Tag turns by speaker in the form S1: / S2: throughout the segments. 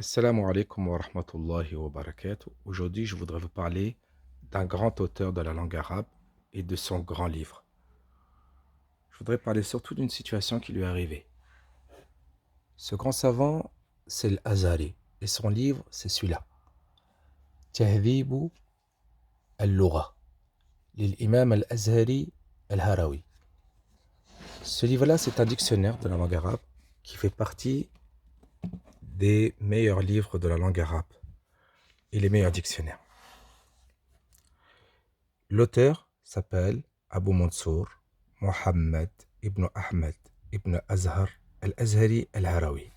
S1: Assalamu alaikum wa rahmatullahi wa barakatuh. Aujourd'hui, je voudrais vous parler d'un grand auteur de la langue arabe et de son grand livre. Je voudrais parler surtout d'une situation qui lui est arrivée. Ce grand savant, c'est l'Azhari et son livre, c'est celui-là. Tahdhibu al-Lugha, l'imam al-Azhari al-Harawi. Ce livre-là, c'est un dictionnaire de la langue arabe qui fait partie des meilleurs livres de la langue arabe et les meilleurs dictionnaires. L'auteur s'appelle Abu Mansour Mohammed ibn Ahmed ibn Azhar al-Azhari al-Harawi.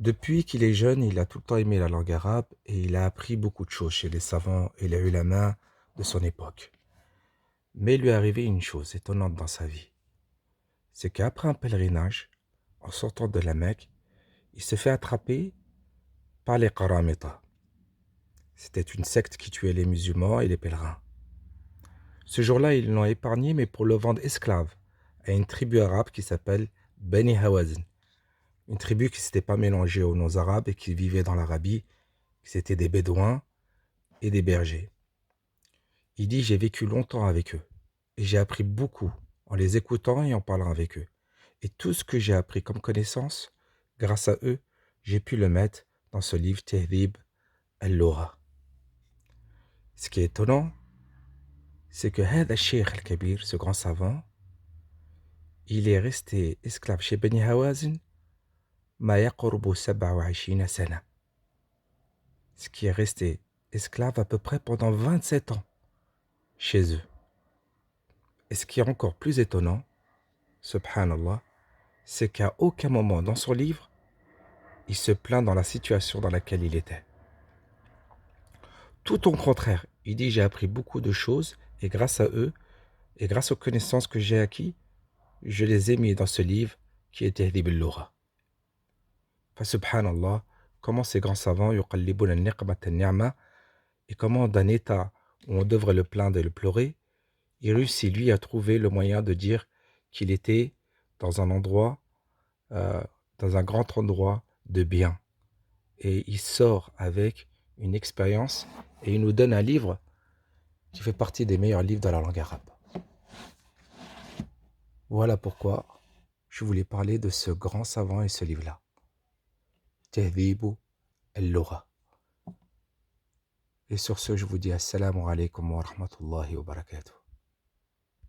S1: Depuis qu'il est jeune, il a tout le temps aimé la langue arabe et il a appris beaucoup de choses chez les savants et les ulama de son époque. Mais il lui est arrivé une chose étonnante dans sa vie. C'est qu'après un pèlerinage, en sortant de la Mecque, il se fait attraper par les Qaramita. C'était une secte qui tuait les musulmans et les pèlerins. Ce jour-là, ils l'ont épargné, mais pour le vendre esclave à une tribu arabe qui s'appelle Beni Hawazin. Une tribu qui ne s'était pas mélangée aux non-arabes et qui vivait dans l'Arabie, qui c'était des bédouins et des bergers. Il dit, j'ai vécu longtemps avec eux et j'ai appris beaucoup en les écoutant et en parlant avec eux. Et tout ce que j'ai appris comme connaissance, grâce à eux, j'ai pu le mettre dans ce livre Tahdhib al-Lugha. Ce qui est étonnant, c'est que Hada Sheikh al-Kabir, ce grand savant, il est resté esclave chez Beni Hawazin ma yaqrubu 27 sana. Ce qui est resté esclave à peu près pendant 27 ans chez eux. Et ce qui est encore plus étonnant, subhanallah, c'est qu'à aucun moment dans son livre, il se plaint dans la situation dans laquelle il était. Tout au contraire, il dit j'ai appris beaucoup de choses et grâce à eux, et grâce aux connaissances que j'ai acquis, je les ai mis dans ce livre qui est Tahdhib al-Lugha. Subhanallah, comment ces grands savants yuqallibuna an-niqmata an-ni'ma, et comment d'un état où on devrait le plaindre et le pleurer, il réussit lui à trouver le moyen de dire qu'il était dans un endroit, euh, dans un grand endroit de bien. Et il sort avec une expérience et il nous donne un livre qui fait partie des meilleurs livres de la langue arabe. Voilà pourquoi je voulais parler de ce grand savant et ce livre-là. Tahdhibu al-Lugha. Et sur ce, je vous dis assalamu alaikum wa rahmatullahi wa barakatuh.